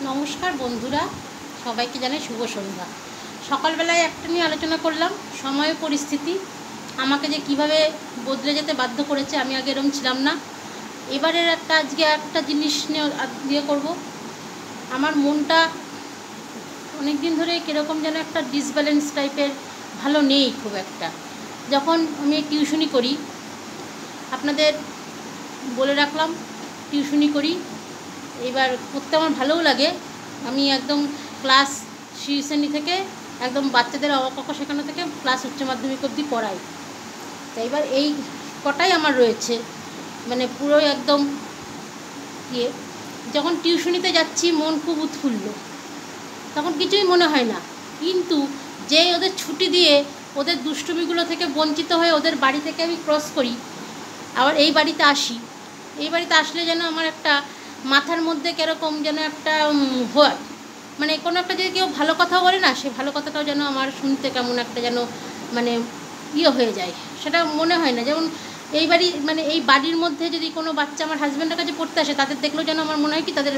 নমস্কার বন্ধুরা, সবাইকে জানাই শুভ সন্ধ্যা। সকালবেলায় একটা নিয়ে আলোচনা করলাম, সময় পরিস্থিতি আমাকে যে কিভাবে বদলে যেতে বাধ্য করেছে। আমি আগে এরকম ছিলাম না। এবারের আজকে একটা জিনিস নিয়ে করব। আমার মনটা অনেক দিন ধরে কীরকম যেন একটা ডিসব্যালেন্স টাইপের, ভালো নেই খুব একটা। যখন আমি টিউশনি করি, আপনাদের বলে রাখলাম টিউশনি করি, এবার করতে আমার ভালোও লাগে। আমি একদম ক্লাস 3 শ্রেণী থেকে একদম বাচ্চাদের অঙ্ক শেখানো থেকে ক্লাস উচ্চ মাধ্যমিক অবধি পড়াই। তো এবার এই কটাই আমার রয়েছে, মানে পুরো একদম ইয়ে। যখন টিউশনিতে যাচ্ছি মন খুব উৎফুল্ল, তখন কিছুই মনে হয় না। কিন্তু যে ওদের ছুটি দিয়ে ওদের দুষ্টুমিগুলো থেকে বঞ্চিত হয়ে ওদের বাড়ি থেকে আমি ক্রস করি, আবার এই বাড়িতে আসি, এই বাড়িতে আসলে যেন আমার একটা মাথার মধ্যে কীরকম যেন একটা হয়, মানে কোনো একটা যদি কেউ ভালো কথা বলে না, সেই ভালো কথাটাও যেন আমার শুনতে কেমন একটা যেন মানে হয়ে যায়, সেটা মনে হয় না। যেমন এই বাড়ি, মানে এই বাড়ির মধ্যে যদি কোনো বাচ্চা আমার হাজব্যান্ডের কাছে পড়তে আসে, তাদের দেখলেও যেন আমার মনে হয় কি তাদের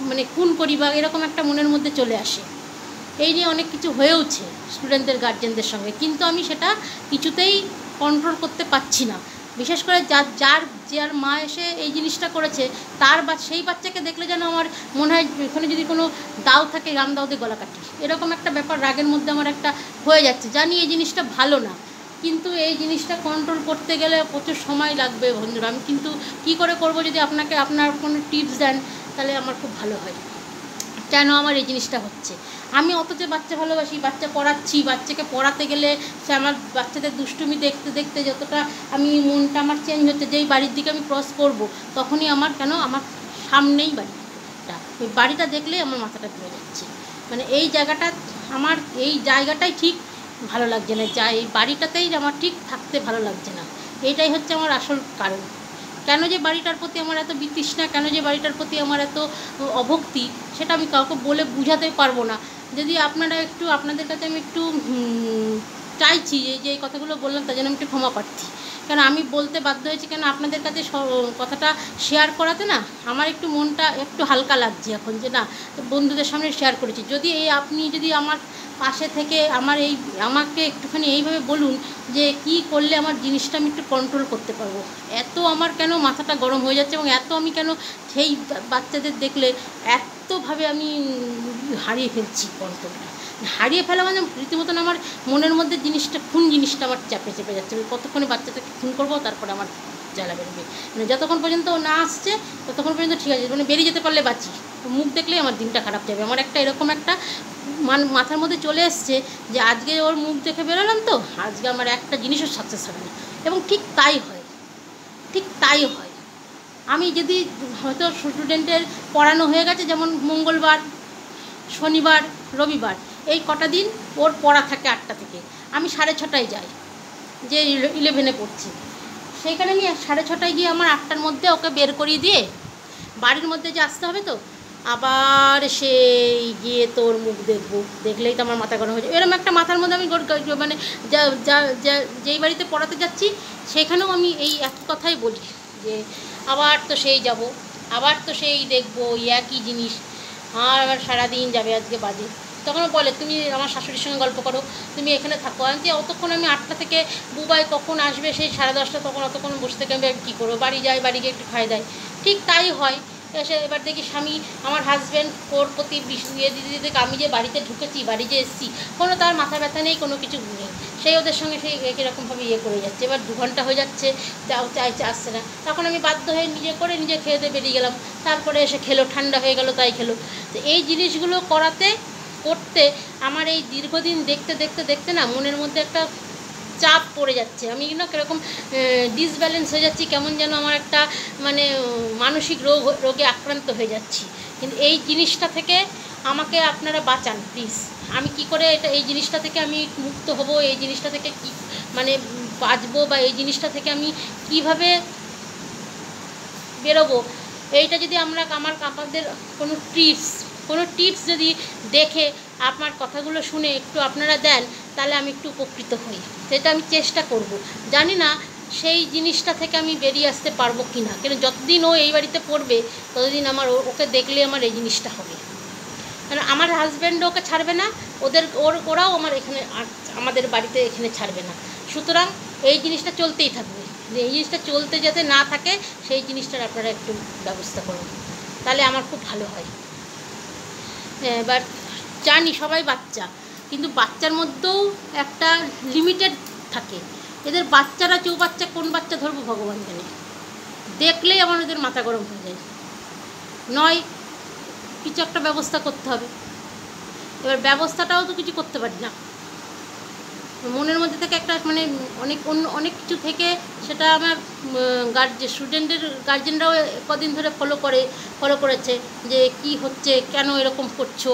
মানে খুন করি বা এরকম একটা মনের মধ্যে চলে আসে। এই নিয়ে অনেক কিছু হয়েওছে স্টুডেন্টদের গার্জেনদের সঙ্গে, কিন্তু আমি সেটা কিছুতেই কন্ট্রোল করতে পারছি না। বিশেষ করে যার মা এসে এই জিনিসটা করেছে, সেই বাচ্চাকে দেখলে যেন আমার মনে হয় এখানে যদি কোনো দাও থাকে, রামদাওতে গলা কাটি, এরকম একটা ব্যাপার রাগের মধ্যে আমার একটা হয়ে যাচ্ছে। জানি এই জিনিসটা ভালো না, কিন্তু এই জিনিসটা কন্ট্রোল করতে গেলে প্রচুর সময় লাগবে বন্ধুরা। আমি কিন্তু কী করে করব, যদি আপনার কোনো টিপস দেন তাহলে আমার খুব ভালো হয়। কেন আমার এই জিনিসটা হচ্ছে? আমি অত যে বাচ্চা ভালোবাসি, বাচ্চা পড়াচ্ছি, বাচ্চাকে পড়াতে গেলে সে আমার বাচ্চাদের দুষ্টুমি দেখতে দেখতে যতটা আমি মনটা আমার চেঞ্জ হচ্ছে, যেই বাড়ির দিকে আমি ক্রস করব তখনই আমার আমার সামনেই বাড়িটা, ওই বাড়িটা দেখলেই আমার মাথাটা ঘুরে যাচ্ছে। মানে এই জায়গাটাই ঠিক ভালো লাগছে না, এই বাড়িটাতেই আমার ঠিক থাকতে ভালো লাগছে না। এইটাই হচ্ছে আমার আসল কারণ। কেন যে বাড়িটার প্রতি আমার এত বিতৃষ্ণা, কেন যে বাড়িটার প্রতি আমার এত অভক্তি, সেটা আমি কাউকে বলে বুঝাতে পারবো না। যদি আপনাদের কাছে আমি একটু চাইছি যে এই কথাগুলো বললাম, তার জন্য আমি একটু ক্ষমা প্রার্থী। কেন আমি বলতে বাধ্য হয়েছি, কেন আপনাদের কাছে কথাটা শেয়ার করাতে না আমার একটু মনটা একটু হালকা লাগছে এখন, যে না বন্ধুদের সামনে শেয়ার করেছি। যদি আপনি যদি আমার পাশে থেকে আমাকে একটুখানি এইভাবে বলুন যে কি করলে আমার জিনিসটা আমি একটু কন্ট্রোল করতে পারবো। এত আমার কেন মাথাটা গরম হয়ে যাচ্ছে, এবং এত আমি কেন সেই বাচ্চাদের দেখলে এতভাবে আমি হারিয়ে ফেলছি কন্ট্রোলটা। হারিয়ে ফেলা মানে রীতিমতন আমার মনের মধ্যে জিনিসটা আমার চেপে যাচ্ছে। আমি কতক্ষণে বাচ্চাটাকে খুন করবো, তারপরে আমার জ্বালা বেরোবে। মানে যতক্ষণ পর্যন্ত ও না আসছে ততক্ষণ পর্যন্ত ঠিক আছে, মানে বেরিয়ে যেতে পারলে বাঁচি, মুখ দেখলেই আমার দিনটা খারাপ যাবে। আমার এরকম একটা মাথার মধ্যে চলে এসছে যে আজকে ওর মুখ দেখে বেরোলাম, তো আজকে আমার একটা জিনিসও সাকসেস হবে না। এবং ঠিক তাই হয়। আমি যদি হয়তো স্টুডেন্টের পড়ানো হয়ে গেছে, যেমন মঙ্গলবার, শনিবার, রবিবার, এই কটা দিন ওর পড়া থাকে 8টা থেকে, আমি 6:30টায় যাই, যে 11-এ পড়ছি। সেইখানে আমি 6:30টায় গিয়ে আমার 8টার মধ্যে ওকে বের করিয়ে দিয়ে বাড়ির মধ্যে যে আসতে হবে, তো আবার সেই গিয়ে তোর মুখ দেখলেই তো আমার মাথা গরম হয়ে যায়। এরকম একটা মাথার মধ্যে আমি মানে যেই বাড়িতে পড়াতে যাচ্ছি সেখানেও আমি এই এক কথাই বলি যে আবার তো সেই যাব, আবার তো সেই দেখবো, একই জিনিস, আবার সারাদিন যাবে আজকে বাজে। তখন বলে তুমি আমার শাশুড়ির সঙ্গে গল্প করো, তুমি এখানে থাকো। আমি যে অতক্ষণ আমি 8টা থেকে বুবাই কখন আসবে সেই 10:30, তখন অতক্ষণ বসে থেকে আমি কী করবো? বাড়ি যাই, বাড়ি গিয়ে একটু খাই দেয়। ঠিক তাই হয়। এসে এবার দেখি স্বামী, আমার হাজব্যান্ড ওর প্রতি দিদি আমি যে বাড়িতে ঢুকেছি, বাড়ি যে এসেছি, কোনো তার মাথা ব্যথা নেই, কোনো কিছু নেই। সেই ওদের সঙ্গে সেই কীরকমভাবে করে যাচ্ছে। এবার 2 ঘন্টা হয়ে যাচ্ছে, চাইছে আসছে না। তখন আমি বাধ্য হয়ে নিজে খেয়ে দিয়ে বেরিয়ে গেলাম। তারপরে এসে খেলো, ঠান্ডা হয়ে গেল, তাই খেলো। তো এই জিনিসগুলো করতে আমার এই দীর্ঘদিন দেখতে না মনের মধ্যে একটা চাপ পড়ে যাচ্ছে। আমি কীরকম ডিসব্যালেন্স হয়ে যাচ্ছি, কেমন যেন আমার একটা মানে মানসিক রোগে আক্রান্ত হয়ে যাচ্ছি। কিন্তু এই জিনিসটা থেকে আমাকে আপনারা বাঁচান প্লিজ। আমি কি করে এই জিনিসটা থেকে আমি মুক্ত হব, এই জিনিসটা থেকে কি মানে বাঁচবো, বা এই জিনিসটা থেকে আমি কিভাবে বেরোবো, এইটা যদি আমাদের কোনো টিপস যদি দেখে আপনার কথাগুলো শুনে একটু আপনারা দেন, তাহলে আমি একটু উপকৃত হই। সেটা আমি চেষ্টা করব। জানি না সেই জিনিসটা থেকে আমি বেরিয়ে আসতে পারবো কি না। কেন যতদিন ও এই বাড়িতে পড়বে ততদিন আমার ওকে দেখলে আমার এই জিনিসটা হবে। কারণ আমার হাজব্যান্ডও ওকে ছাড়বে না, ওরাও আমার এখানে আমাদের বাড়িতে এখানে ছাড়বে না। সুতরাং এই জিনিসটা চলতেই থাকবে। এই জিনিসটা চলতে যাতে না থাকে সেই জিনিসটার আপনারা একটু ব্যবস্থা করুন, তাহলে আমার খুব ভালো হয়। এবার জানি সবাই বাচ্চা, কিন্তু বাচ্চার মধ্যেও একটা লিমিটেড থাকে। এদের বাচ্চারা চৌবাচ্চা কোন বাচ্চা ধরবো ভগবান জানে, দেখলেই আমার ওদের মাথা গরম হয়ে যায়। নয় কিছু একটা ব্যবস্থা করতে হবে। এবার ব্যবস্থাটাও তো কিছু করতে পারি না, মনের মধ্যে থেকে একটা মানে অনেক কিছু থেকে সেটা আমার স্টুডেন্টের গার্জেনরাও কদিন ধরে ফলো করেছে যে কি হচ্ছে, কেন এরকম করছো।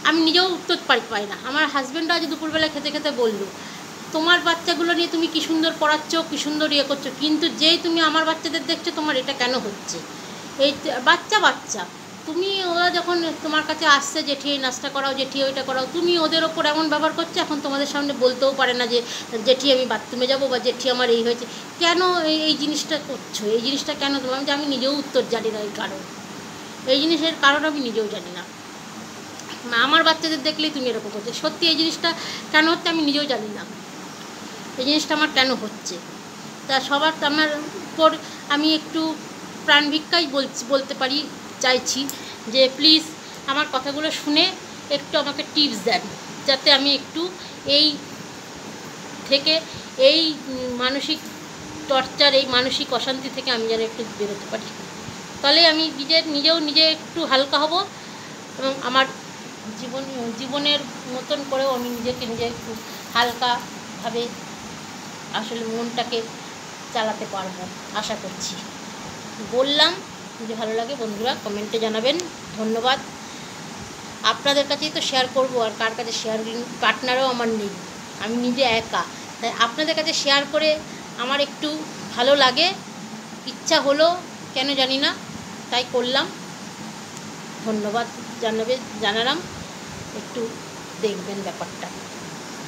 আমি নিজেও উত্তর পাই না। আমার হাজব্যান্ডও আজ দুপুরবেলা খেতে খেতে বললো, তোমার বাচ্চাগুলো নিয়ে তুমি কী সুন্দর পড়াচ্ছ, কী সুন্দর ইয়ে করছো, কিন্তু যেই তুমি আমার বাচ্চাদের দেখছো তোমার এটা কেন হচ্ছে। এই বাচ্চা তুমি, ওরা যখন তোমার কাছে আসছে জেঠি এই নাস্তা করাও, জেঠি ওইটা করাও, তুমি ওদের ওপর এমন ব্যবহার করছো, এখন তোমাদের সামনে বলতেও পারে না যে জেঠি আমি বাথরুমে যাবো বা জেঠি আমার এই হয়েছে। কেন এই জিনিসটা করছো, এই জিনিসটা কেন তোমার? আমি নিজেও উত্তর জানি না এই জিনিসের কারণ আমি নিজেও জানি না। আমার বাচ্চাদের দেখলেই তুমি এরকম করছো, সত্যি এই জিনিসটা কেন হচ্ছে আমি নিজেও জানি না। এই জিনিসটা আমার কেন হচ্ছে তা সবার আমার উপর আমি একটু প্রাণ ভিক্ষাই বলতে চাইছি যে প্লিজ আমার কথাগুলো শুনে একটু আমাকে টিপস দেন, যাতে আমি একটু এই থেকে এই মানসিক টর্চার, এই মানসিক অশান্তি থেকে আমি যেন একটু বেরোতে পারি। তাহলে আমি নিজে একটু হালকা হব এবং আমার জীবনের মতন করেও আমি নিজে একটু হালকাভাবে আসলে মনটাকে চালাতে পারবো আশা করছি। বললাম, যদি ভালো লাগে বন্ধুরা কমেন্টে জানাবেন। ধন্যবাদ। আপনাদের কাছেই তো শেয়ার করব, আর কার কাছে শেয়ার পার্টনারও আমার নেই, আমি নিজে একা। তাই আপনাদের কাছে শেয়ার করে আমার একটু ভালো লাগে, ইচ্ছা হলো কেন জানি না, তাই করলাম। ধন্যবাদ জানালাম, একটু দেখবেন ব্যাপারটা।